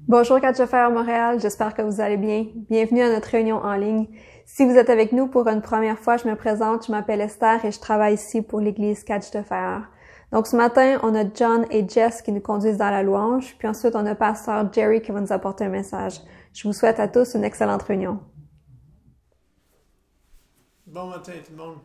Bonjour Catchaffaires Montréal, j'espère que vous allez bien. Bienvenue à notre réunion en ligne. Si vous êtes avec nous pour une première fois, je me présente, je m'appelle Esther et je travaille ici pour l'église Catch de Fer. Donc ce matin, on a John et Jess qui nous conduisent dans la louange, puis ensuite on a Pasteur Jerry qui va nous apporter un message. Je vous souhaite à tous une excellente réunion. Bon matin tout le monde.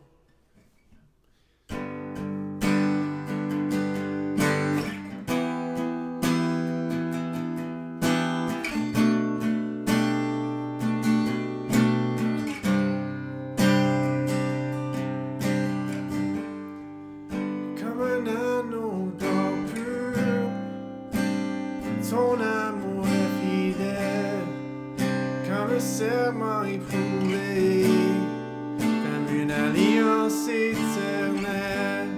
Comme un anneau d'or pur, ton amour est fidèle, comme un serment éprouvé, comme une alliance éternelle.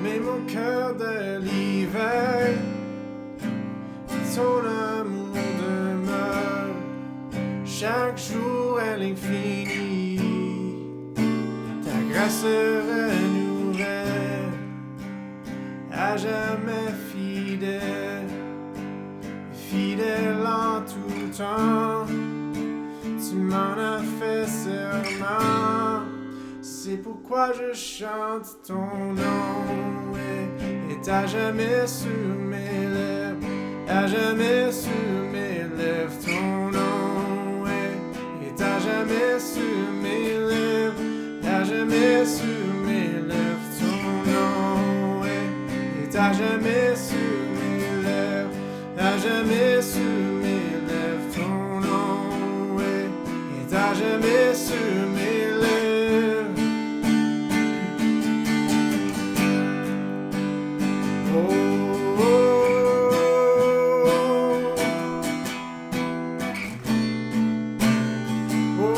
Mais mon cœur de l'hiver, ton amour demeure, chaque jour à l'infini, ta grâce renouvelle, à jamais fidèle, fidèle en tout temps. Tu m'en as fait serment, c'est pourquoi je chante ton nom, est à jamais sur mes lèvres, à jamais sur mes lèvres. Ton nom est à jamais sur mes lèvres, à jamais sur mes lèvres. Ton nom est à jamais sur mes lèvres, à jamais sur mes lèvres. Ton nom est à jamais sur mes lèvres. Oh, oh, oh,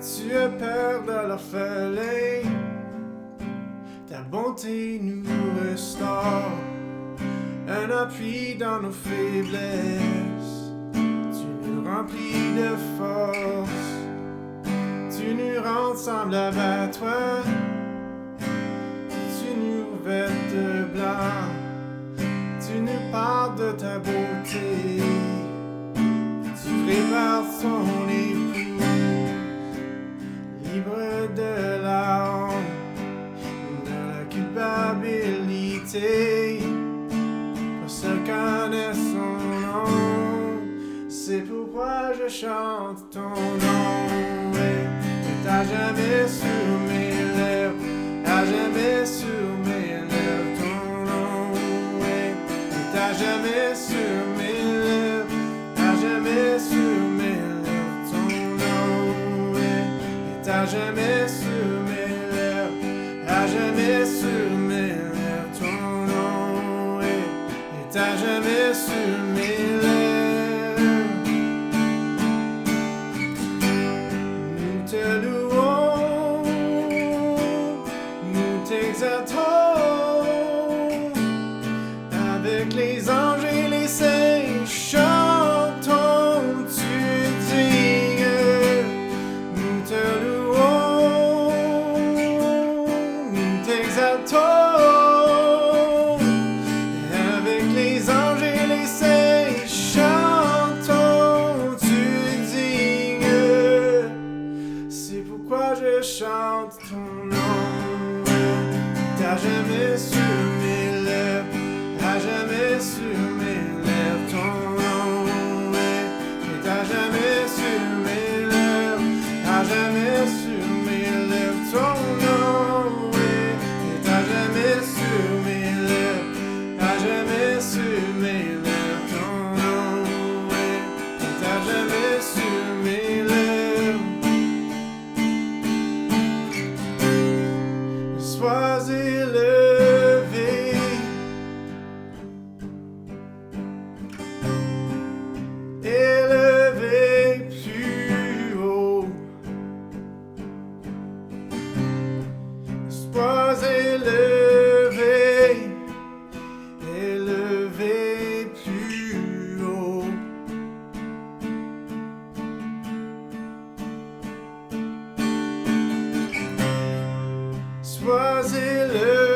tu as peur de l'orphelin, ta bonté nous restaure, un appui dans nos faiblesses, tu nous remplis de force, tu nous rends semblables à toi, tu nous vêtes de blanc, tu nous parles de ta beauté, tu prépares ton époux, libre de la honte, de la culpabilité, pour ceux qui connaissent son nom. C'est pourquoi je chante ton nom, est à jamais sur mes lèvres, à jamais sur mes lèvres. Ton nom est à jamais sur mes lèvres, à jamais sur mes lèvres. Ton nom est à jamais sur mes lèvres, à jamais sur mes lèvres. Ton nom est à jamais sur mes lèvres. Nous te louons, nous t'exaltons, avec les anges et les saints chantons, tu es digne. Nous te louons, nous t'exaltons, avec les anges et les saints chantons, tu es digne. C'est pourquoi je chante ton nom, à jamais sur mes lèvres, à jamais sur mes lèvres. Ton nom est à jamais sur mes lèvres, à jamais sur mes lèvres. Ton nom est à jamais sur mes lèvres, à jamais sur mes lèvres. Ton nom est à jamais sur mes lèvres. Sois élevé, élevé plus haut. Sois élevé, élevé plus haut. Sois élevé.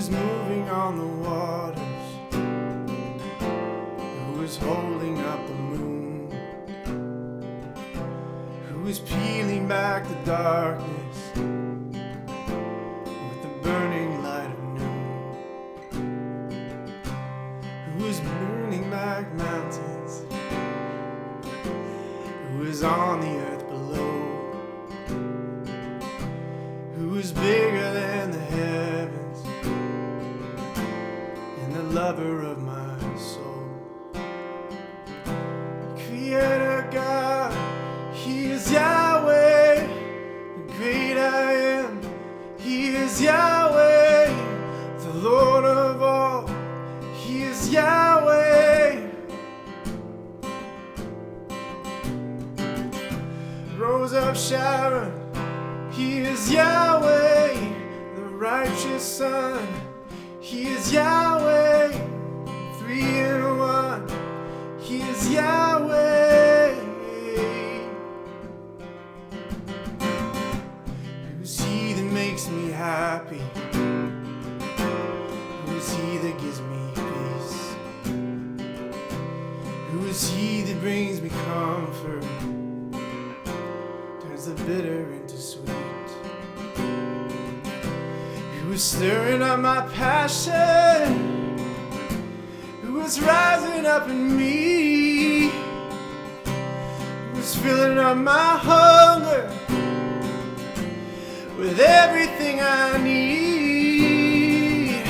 is moving on the waters, who is holding up the moon, who is peeling back the darkness with the burning light of noon, who is burning back mountains, who is on the earth below, who is bigger than the heavens, and the lover of my soul. Creator God, He is Yahweh, the great I am. He is Yahweh, the Lord of all. He is Yahweh. Rose of Sharon, He is Yahweh, the righteous Son. He is Yahweh, 3 in 1. He is Yahweh. Who's He that makes me happy? Who is He that gives me peace? Who is He that brings me comfort? Turns the bitter into sweet. Who is stirring up my passion? Who is rising up in me? Who is filling up my hunger with everything I need?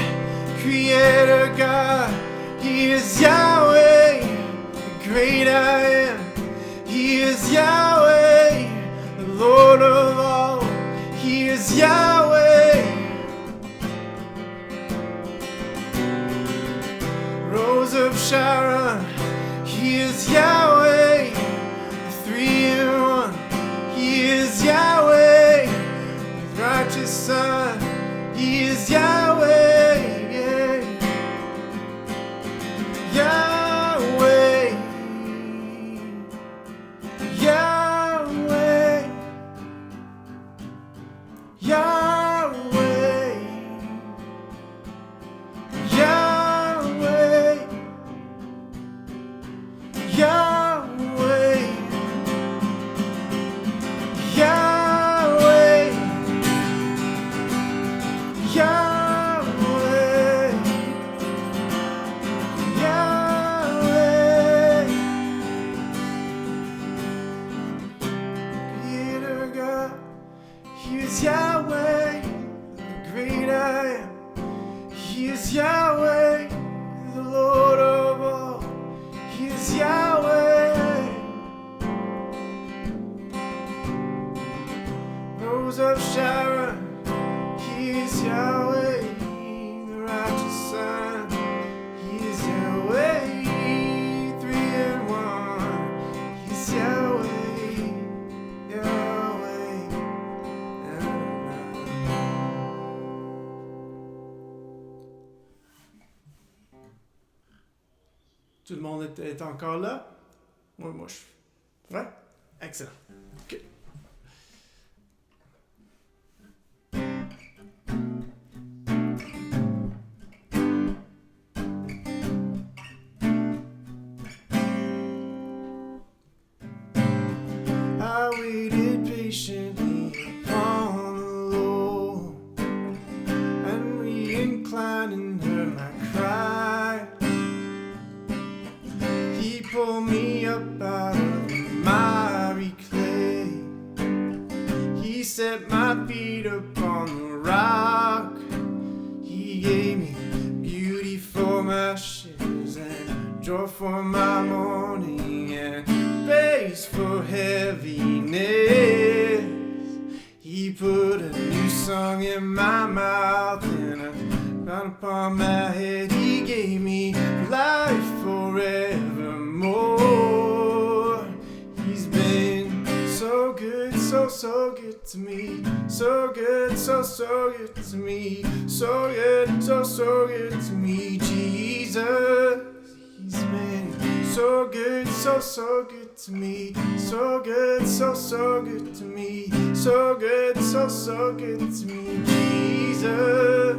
Creator God, He is Yahweh, the great I am. He is Yahweh, the Lord of all. He is Yahweh. Rose of Sharon, He is Yahweh, the 3 in 1. He is Yahweh, the righteous Son. He is Yahweh, yeah. Yahweh, Yahweh, Yahweh, Yahweh, Yahweh, Yahweh, Yahweh, Yahweh. Creator God, He is Yahweh, the great I am. He is Yahweh, the Lord of all. He is Yahweh. Rose of Sharon, He is Yahweh, the righteous Son. He is Yahweh, 3 in 1. He's Yahweh, Yahweh, Yahweh. Tout le monde est encore là? Moi, je suis. Ouais? Excellent. OK. I waited patiently upon the Lord, and we inclined and heard my cry. He pulled me up out of the miry clay. He set my feet upon the rock. He gave me beauty for my ashes and joy for my mourning and grace for heaviness. He put a new song in my mouth and a crown upon my head. He gave me life forevermore. He's been so good, so good to me. So good, so good to me. So good, so good to me. Jesus, He's been so good, so good to me. So good, so good to me. So good, so good to me. Jesus.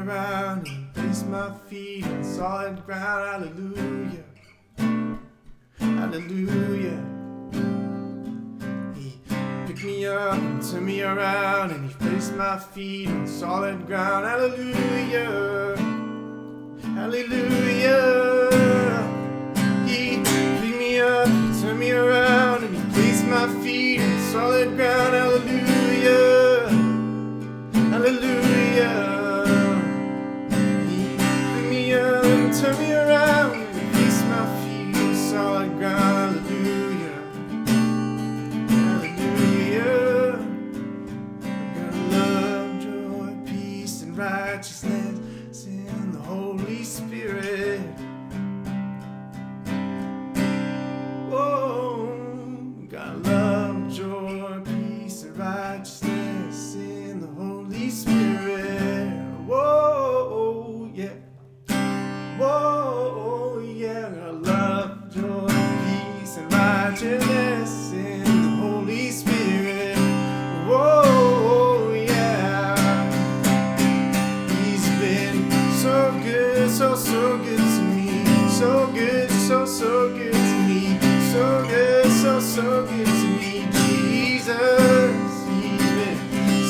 around and place my feet on solid ground. Hallelujah. Hallelujah. He picked me up and turned me around and he placed my feet on solid ground. Hallelujah. Hallelujah. He picked me up and turned me around and he placed my feet on solid ground. Hallelujah. Hallelujah. He picked me up and turned me around and he placed my feet on solid ground. Hallelujah. Hallelujah. I'm gonna love, joy, peace, and righteousness in the Holy Spirit. Whoa, got love, joy, peace, and righteousness in the Holy Spirit. Whoa, yeah. Whoa, yeah. Got love, joy, peace, and righteousness in the Holy Spirit. Whoa, yeah. He's been so good, so good to me. So good, so good to me. So good, so good to me, Jesus. He's been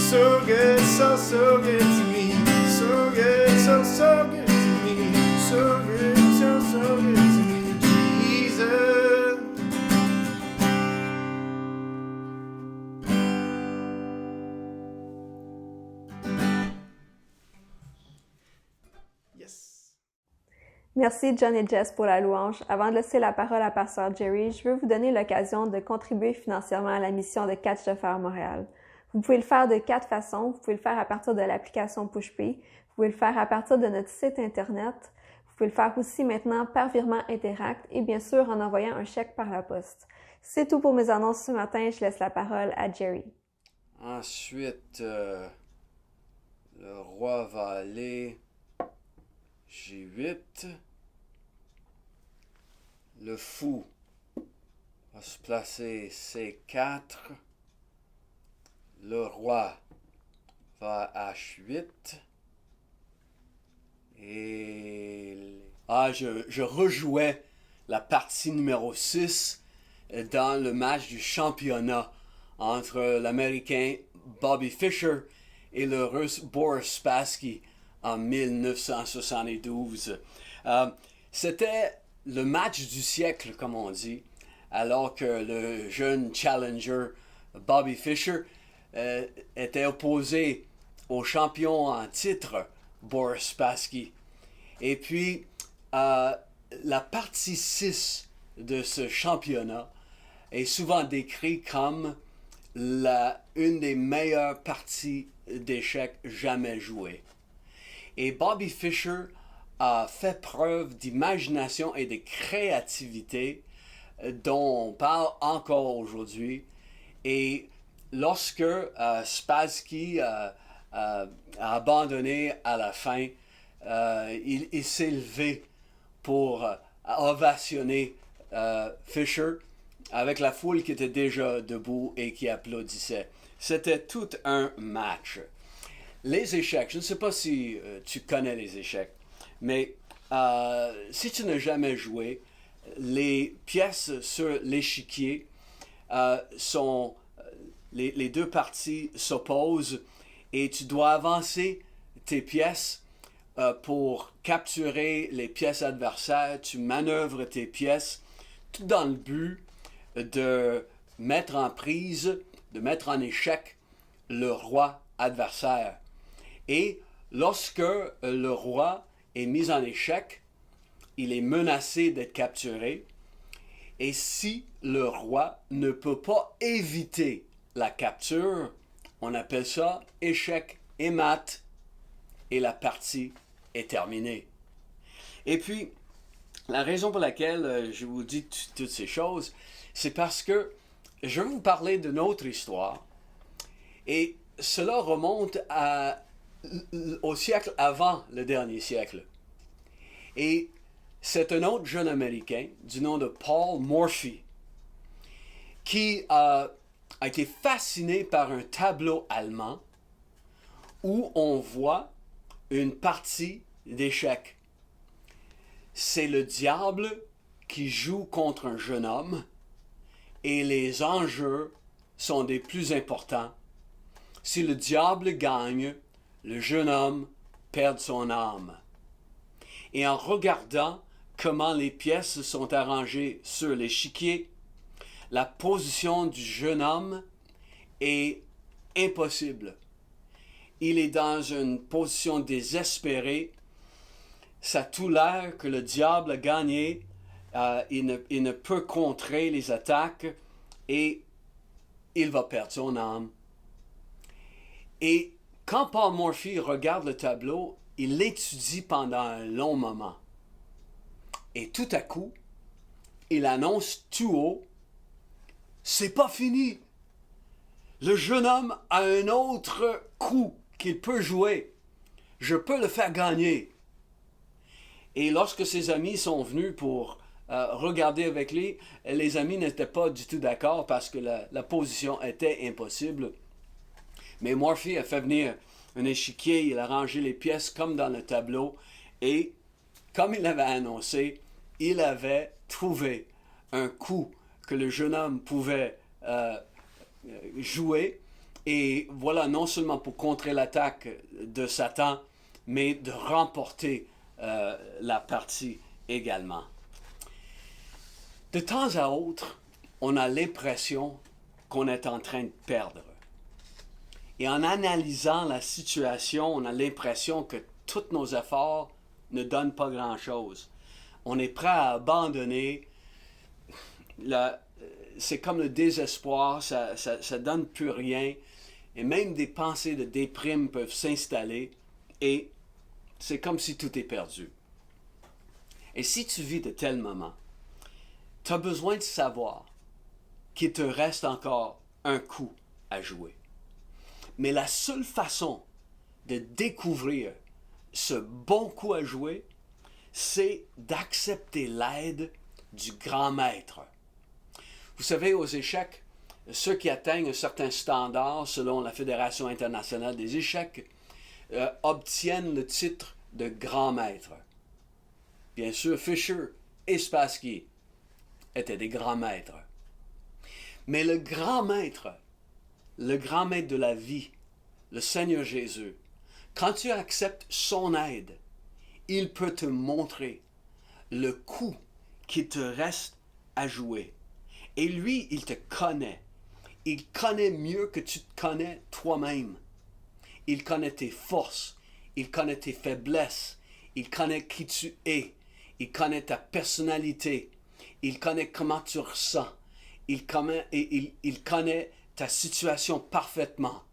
so good, so good to me. So good, so good to me. So good, so good to me, Jesus. Yes. Merci John et Jess pour la louange. Avant de laisser la parole à Pasteur Jerry, je veux vous donner l'occasion de contribuer financièrement à la mission de Catch the Fire Montréal. Vous pouvez le faire de 4 façons. Vous pouvez le faire à partir de l'application PushPay. Vous pouvez le faire à partir de notre site Internet. Vous pouvez le faire aussi maintenant par virement Interact et bien sûr en envoyant un chèque par la poste. C'est tout pour mes annonces ce matin. Je laisse la parole à Jerry. Ensuite, le roi va aller G8. Le fou va se placer C4. Le roi va à H8. Et... je rejouais la partie numéro 6 dans le match du championnat entre l'Américain Bobby Fischer et le Russe Boris Spassky en 1972. C'était le match du siècle, comme on dit, alors que le jeune challenger Bobby Fischer était opposé au champion en titre Boris Spassky. Et puis, la partie 6 de ce championnat est souvent décrite comme une des meilleures parties d'échecs jamais jouées. Et Bobby Fischer a fait preuve d'imagination et de créativité dont on parle encore aujourd'hui. Et lorsque Spassky a abandonné à la fin, il s'est levé pour ovationner Fischer avec la foule qui était déjà debout et qui applaudissait. C'était tout un match. Les échecs, je ne sais pas si tu connais les échecs, mais si tu n'as jamais joué, les pièces sur l'échiquier sont... les deux parties s'opposent et tu dois avancer tes pièces pour capturer les pièces adversaires. Tu manœuvres tes pièces tout dans le but de mettre en prise, de mettre en échec le roi adversaire. Et lorsque le roi est mis en échec, il est menacé d'être capturé. Et si le roi ne peut pas éviter la capture, on appelle ça échec et mat, et la partie est terminée. Et puis, la raison pour laquelle je vous dis toutes ces choses, c'est parce que je vais vous parler d'une autre histoire. Et cela remonte au siècle avant le dernier siècle. Et c'est un autre jeune Américain du nom de Paul Morphy qui a été fasciné par un tableau allemand où on voit une partie d'échecs. C'est le diable qui joue contre un jeune homme et les enjeux sont des plus importants. Si le diable gagne, le jeune homme perd son âme. Et en regardant comment les pièces sont arrangées sur l'échiquier, la position du jeune homme est impossible. Il est dans une position désespérée. Ça a tout l'air que le diable a gagné. Il ne peut contrer les attaques et il va perdre son âme. Et quand Paul Morphy regarde le tableau, il l'étudie pendant un long moment. Et tout à coup, il annonce tout haut, « C'est pas fini! Le jeune homme a un autre coup qu'il peut jouer. Je peux le faire gagner. » Et lorsque ses amis sont venus pour regarder avec lui, les amis n'étaient pas du tout d'accord parce que la position était impossible. Mais Morphy a fait venir un échiquier, il a rangé les pièces comme dans le tableau et, comme il avait annoncé, il avait trouvé un coup que le jeune homme pouvait jouer. Et voilà, non seulement pour contrer l'attaque de Satan, mais de remporter la partie également. De temps à autre, on a l'impression qu'on est en train de perdre. Et en analysant la situation, on a l'impression que tous nos efforts ne donnent pas grand-chose. On est prêt à abandonner. C'est comme le désespoir, ça ne donne plus rien. Et même des pensées de déprime peuvent s'installer. Et c'est comme si tout est perdu. Et si tu vis de tels moments, tu as besoin de savoir qu'il te reste encore un coup à jouer. Mais la seule façon de découvrir ce bon coup à jouer, c'est d'accepter l'aide du grand maître. Vous savez, aux échecs, ceux qui atteignent un certain standard selon la Fédération internationale des échecs obtiennent le titre de grand maître. Bien sûr, Fischer et Spassky étaient des grands maîtres. Mais le grand maître de la vie, le Seigneur Jésus, quand tu acceptes son aide, il peut te montrer le coup qui te reste à jouer. Et lui, il te connaît. Il connaît mieux que tu te connais toi-même. Il connaît tes forces, il connaît tes faiblesses, il connaît qui tu es, il connaît ta personnalité, il connaît comment tu ressens, il connaît ta situation parfaitement.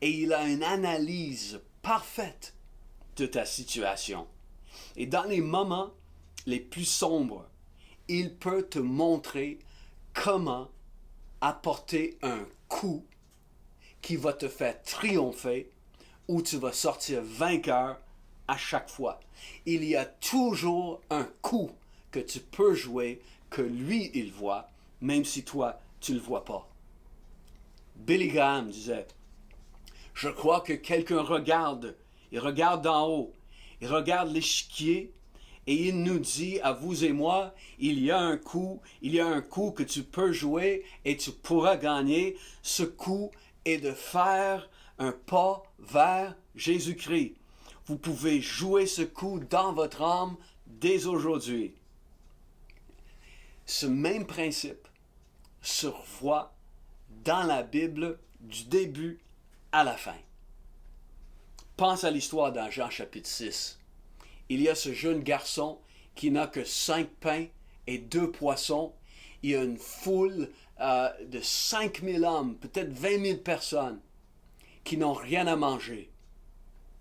Et il a une analyse parfaite de ta situation. Et dans les moments les plus sombres, il peut te montrer comment apporter un coup qui va te faire triompher, où tu vas sortir vainqueur à chaque fois. Il y a toujours un coup que tu peux jouer, que lui, il voit, même si toi, tu ne le vois pas. Billy Graham disait, « Je crois que quelqu'un regarde, il regarde d'en haut, il regarde l'échiquier, et il nous dit, à vous et moi, il y a un coup que tu peux jouer et tu pourras gagner. Ce coup est de faire un pas vers Jésus-Christ. Vous pouvez jouer ce coup dans votre âme dès aujourd'hui. » Ce même principe se revoit dans la Bible du début à la fin. Pense à l'histoire dans Jean chapitre 6. Il y a ce jeune garçon qui n'a que 5 pains et 2 poissons. Il y a une foule de 5000 hommes, peut-être 20 000 personnes, qui n'ont rien à manger.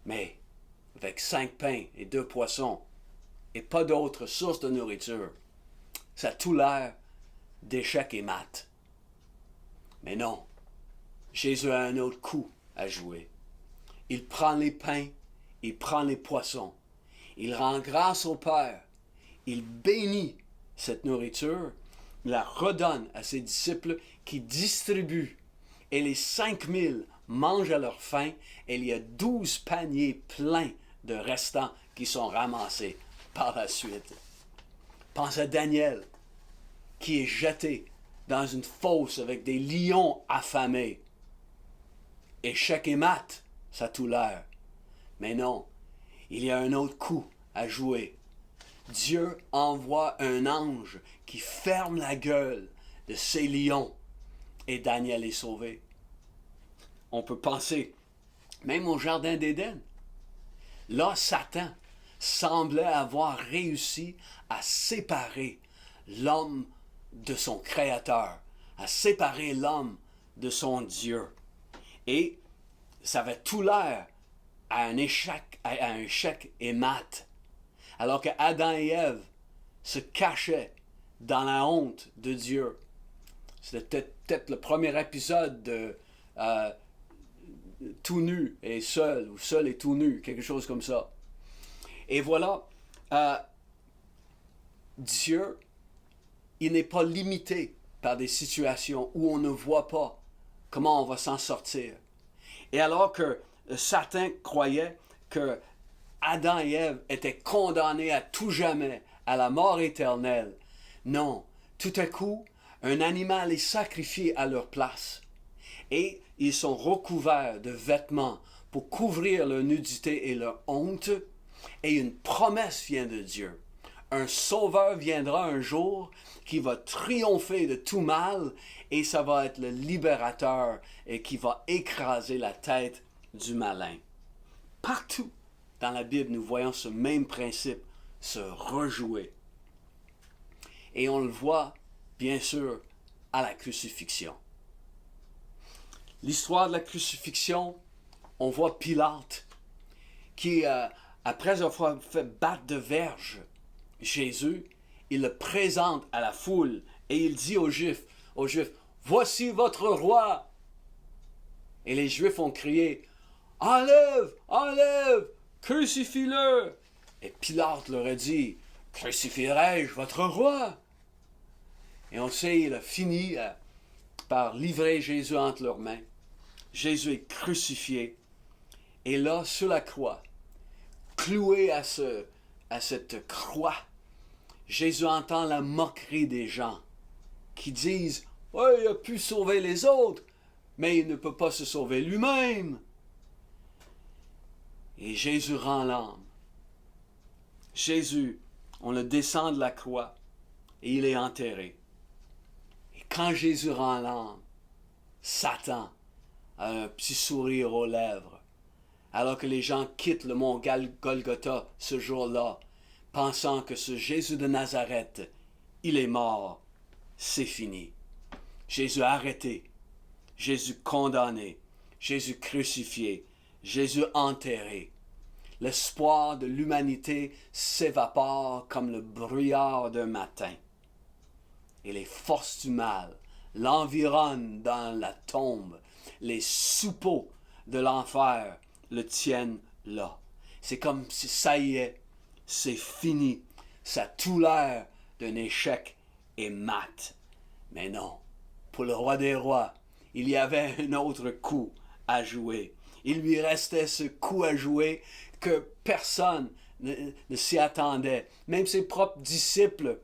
Mais avec 5 pains et 2 poissons et pas d'autres sources de nourriture, ça a tout l'air d'échec et mat. Mais non, Jésus a un autre coup à jouer. Il prend les pains, il prend les poissons, il rend grâce au Père, il bénit cette nourriture, il la redonne à ses disciples qui distribuent, et les 5000 mangent à leur faim, et il y a 12 paniers pleins de restants qui sont ramassés par la suite. Pense à Daniel, qui est jeté dans une fosse avec des lions affamés. Échec et mat, ça a tout l'air. Mais non, il y a un autre coup à jouer. Dieu envoie un ange qui ferme la gueule de ces lions et Daniel est sauvé. On peut penser même au jardin d'Éden. Là, Satan semblait avoir réussi à séparer l'homme de son Créateur, à séparer l'homme de son Dieu. Et ça avait tout l'air à un échec et mat. Alors que Adam et Ève se cachaient dans la honte de Dieu. C'était peut-être le premier épisode de Tout nu et seul, ou seul et tout nu, quelque chose comme ça. Et voilà, Dieu, il n'est pas limité par des situations où on ne voit pas comment on va s'en sortir. Et alors que Satan croyait que Adam et Ève étaient condamnés à tout jamais à la mort éternelle, non, tout à coup, un animal est sacrifié à leur place. Et ils sont recouverts de vêtements pour couvrir leur nudité et leur honte. Et une promesse vient de Dieu. Un sauveur viendra un jour qui va triompher de tout mal et ça va être le libérateur et qui va écraser la tête du malin. Partout dans la Bible, nous voyons ce même principe se rejouer. Et on le voit, bien sûr, à la crucifixion. L'histoire de la crucifixion, on voit Pilate qui, après avoir fait battre de verge Jésus, il le présente à la foule et il dit aux Juifs, « Voici votre roi !» Et les Juifs ont crié, « Enlève, enlève, crucifie-le !» Et Pilate leur a dit, « Crucifierai-je votre roi ?» Et on sait, il a fini par livrer Jésus entre leurs mains. Jésus est crucifié. Et là, sur la croix, cloué à cette croix, Jésus entend la moquerie des gens qui disent « Ouais, il a pu sauver les autres, mais il ne peut pas se sauver lui-même. » Et Jésus rend l'âme. Jésus, on le descend de la croix et il est enterré. Et quand Jésus rend l'âme, Satan a un petit sourire aux lèvres, alors que les gens quittent le mont Golgotha ce jour-là, pensant que ce Jésus de Nazareth, il est mort, c'est fini. Jésus arrêté, Jésus condamné, Jésus crucifié, Jésus enterré. L'espoir de l'humanité s'évapore comme le brouillard d'un matin. Et les forces du mal l'environnent dans la tombe. Les suppôts de l'enfer le tiennent là. C'est comme si ça y est, c'est fini. Ça a tout l'air d'un échec et mat. Mais non, pour le roi des rois, il y avait un autre coup à jouer. Il lui restait ce coup à jouer que personne ne s'y attendait, même ses propres disciples,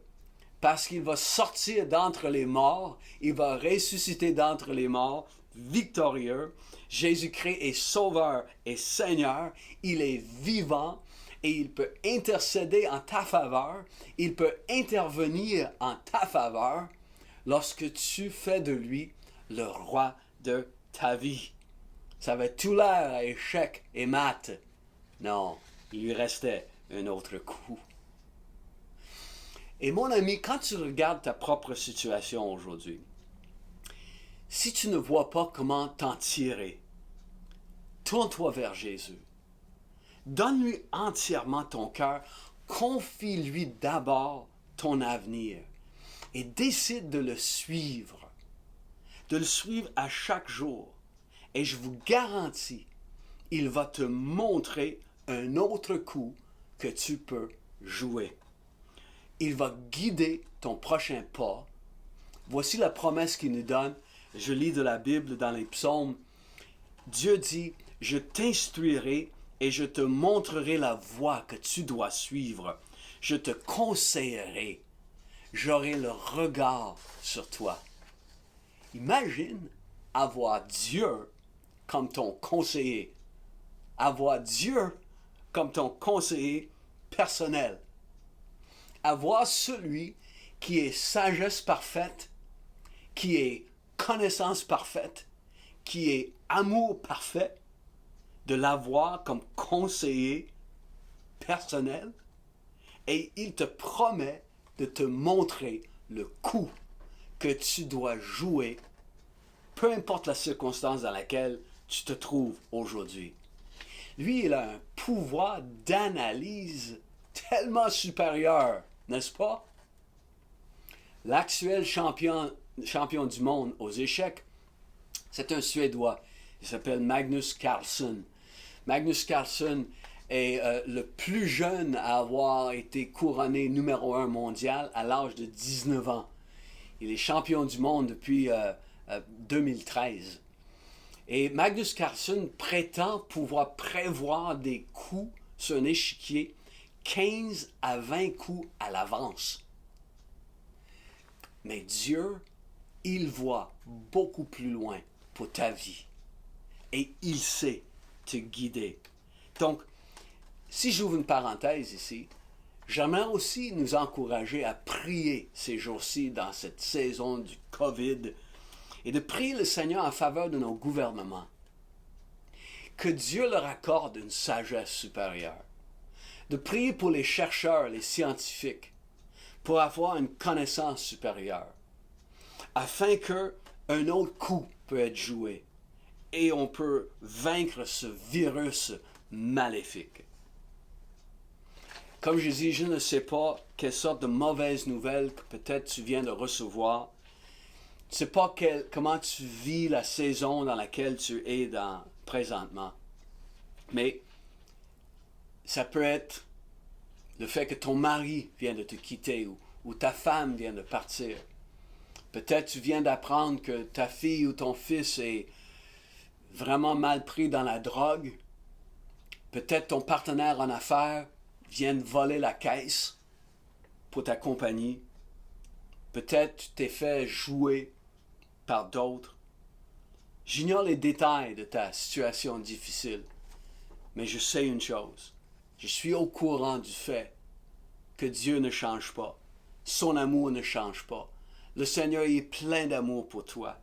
parce qu'il va sortir d'entre les morts, il va ressusciter d'entre les morts, victorieux. Jésus-Christ est sauveur et Seigneur, il est vivant et il peut intercéder en ta faveur, il peut intervenir en ta faveur lorsque tu fais de lui le roi de ta vie. Ça avait tout l'air à échec et mat. Non, il lui restait un autre coup. Et mon ami, quand tu regardes ta propre situation aujourd'hui, si tu ne vois pas comment t'en tirer, tourne-toi vers Jésus. Donne-lui entièrement ton cœur, confie-lui d'abord ton avenir et décide de le suivre à chaque jour. Et je vous garantis, il va te montrer un autre coup que tu peux jouer. Il va guider ton prochain pas. Voici la promesse qu'il nous donne. Je lis de la Bible dans les psaumes. Dieu dit, « Je t'instruirai et je te montrerai la voie que tu dois suivre. Je te conseillerai. J'aurai le regard sur toi. Imagine avoir Dieu comme ton conseiller. Avoir Dieu comme ton conseiller personnel. Avoir celui qui est sagesse parfaite, qui est connaissance parfaite, qui est amour parfait, de l'avoir comme conseiller personnel, et il te promet de te montrer le coup que tu dois jouer, peu importe la circonstance dans laquelle tu te trouves aujourd'hui. Lui, il a un pouvoir d'analyse tellement supérieur, n'est-ce pas? L'actuel champion du monde aux échecs, c'est un Suédois. Il s'appelle Magnus Carlsen. Magnus Carlsen est le plus jeune à avoir été couronné numéro 1 mondial à l'âge de 19 ans. Il est champion du monde depuis 2013. Et Magnus Carlsen prétend pouvoir prévoir des coups sur un échiquier 15 à 20 coups à l'avance. Mais Dieu, il voit beaucoup plus loin pour ta vie. Et il sait te guider. Donc, si j'ouvre une parenthèse ici, j'aimerais aussi nous encourager à prier ces jours-ci dans cette saison du COVID et de prier le Seigneur en faveur de nos gouvernements. Que Dieu leur accorde une sagesse supérieure. De prier pour les chercheurs, les scientifiques, pour avoir une connaissance supérieure, afin qu'un autre coup peut être joué et on peut vaincre ce virus maléfique. Comme je dis, je ne sais pas quelle sorte de mauvaise nouvelle que peut-être tu viens de recevoir. Je ne sais pas comment tu vis la saison dans laquelle tu es présentement. Mais ça peut être le fait que ton mari vient de te quitter ou ta femme vient de partir. Peut-être tu viens d'apprendre que ta fille ou ton fils est vraiment mal pris dans la drogue. Peut-être ton partenaire en affaires vient de voler la caisse pour ta compagnie. Peut-être tu t'es fait jouer par d'autres. J'ignore les détails de ta situation difficile, mais je sais une chose. Je suis au courant du fait que Dieu ne change pas. Son amour ne change pas. Le Seigneur est plein d'amour pour toi.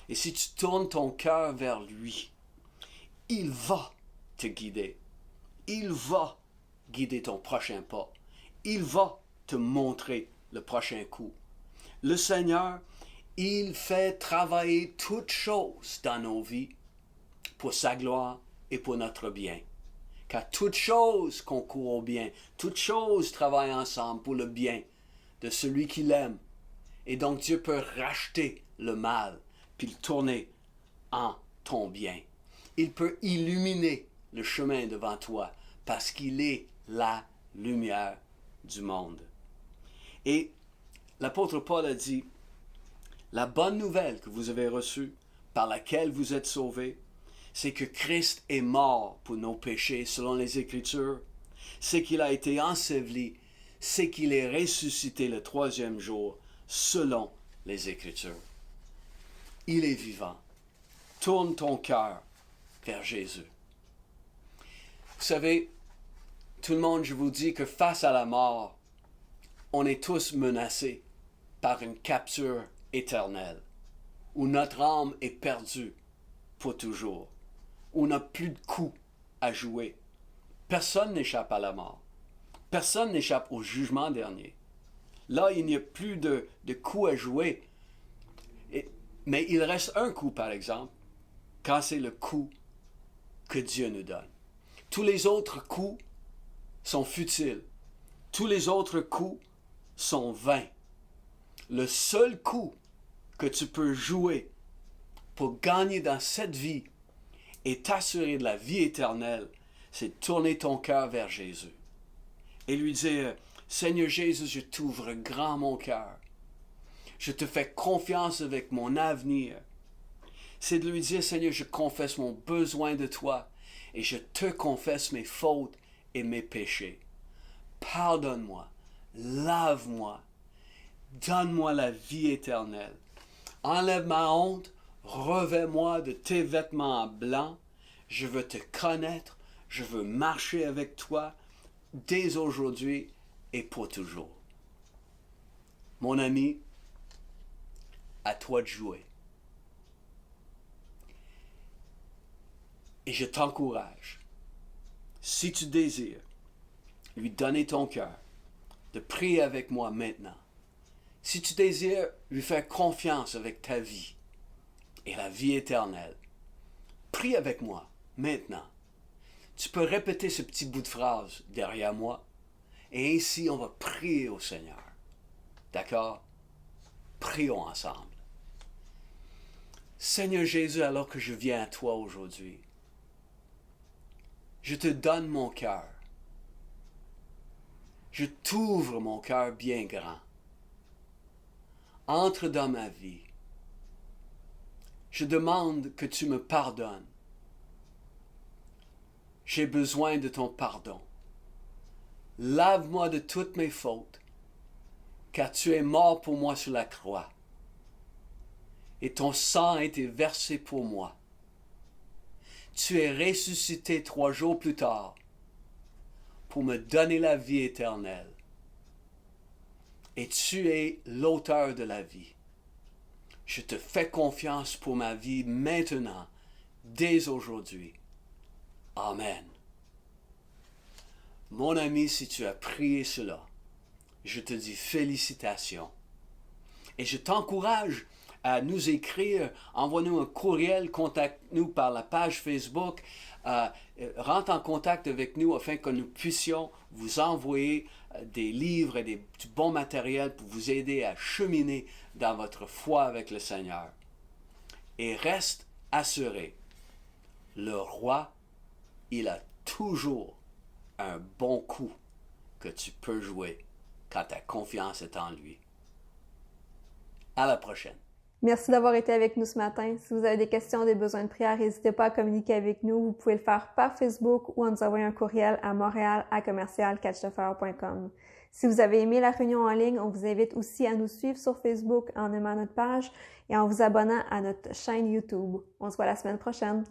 Et si tu tournes ton cœur vers lui, il va te guider. Il va guider ton prochain pas. Il va te montrer le prochain coup. Le Seigneur, il fait travailler toutes choses dans nos vies pour sa gloire et pour notre bien. Car toutes choses concourent au bien, toutes choses travaillent ensemble pour le bien de celui qui l'aime. Et donc Dieu peut racheter le mal, puis le tourner en ton bien. Il peut illuminer le chemin devant toi, parce qu'il est la lumière du monde. Et l'apôtre Paul a dit, la bonne nouvelle que vous avez reçue, par laquelle vous êtes sauvés, c'est que Christ est mort pour nos péchés selon les Écritures, c'est qu'il a été enseveli, c'est qu'il est ressuscité le 3e jour selon les Écritures. Il est vivant. Tourne ton cœur vers Jésus. Vous savez, tout le monde, je vous dis que face à la mort, on est tous menacés par une capture éternelle, où notre âme est perdue pour toujours, où on n'a plus de coups à jouer. Personne n'échappe à la mort. Personne n'échappe au jugement dernier. Là, il n'y a plus de coups à jouer. Mais il reste un coup, par exemple, quand c'est le coup que Dieu nous donne. Tous les autres coups sont futiles. Tous les autres coups sont vains. Le seul coup que tu peux jouer pour gagner dans cette vie et t'assurer de la vie éternelle, c'est de tourner ton cœur vers Jésus. Et lui dire, Seigneur Jésus, je t'ouvre grand mon cœur. Je te fais confiance avec mon avenir. C'est de lui dire, Seigneur, je confesse mon besoin de toi. et je te confesse mes fautes et mes péchés. Pardonne-moi, lave-moi, donne-moi la vie éternelle. Enlève ma honte, revêt-moi de tes vêtements blancs. Je veux te connaître, je veux marcher avec toi dès aujourd'hui et pour toujours. Mon ami, à toi de jouer. Et je t'encourage, si tu désires lui donner ton cœur, de prier avec moi maintenant. Si tu désires lui faire confiance avec ta vie et la vie éternelle, prie avec moi maintenant. Tu peux répéter ce petit bout de phrase derrière moi et ainsi on va prier au Seigneur. D'accord? Prions ensemble. Seigneur Jésus, alors que je viens à toi aujourd'hui, je te donne mon cœur. Je t'ouvre mon cœur bien grand. Entre dans ma vie. Je demande que tu me pardonnes. J'ai besoin de ton pardon. Lave-moi de toutes mes fautes, car tu es mort pour moi sur la croix, et ton sang a été versé pour moi. Tu es ressuscité 3 jours plus tard pour me donner la vie éternelle. Et tu es l'auteur de la vie. Je te fais confiance pour ma vie maintenant, dès aujourd'hui. Amen. Mon ami, si tu as prié cela, je te dis félicitations. Et je t'encourage à nous écrire, envoie-nous un courriel, contacte-nous par la page Facebook, rentre en contact avec nous afin que nous puissions vous envoyer des livres et du bon matériel pour vous aider à cheminer dans votre foi avec le Seigneur. Et reste assuré, le roi, il a toujours un bon coup que tu peux jouer quand ta confiance est en lui. À la prochaine. Merci d'avoir été avec nous ce matin. Si vous avez des questions, des besoins de prière, n'hésitez pas à communiquer avec nous. Vous pouvez le faire par Facebook ou en nous envoyant un courriel à montréal@commercialcatchtefeur.com. Si vous avez aimé la réunion en ligne, on vous invite aussi à nous suivre sur Facebook en aimant notre page et en vous abonnant à notre chaîne YouTube. On se voit la semaine prochaine.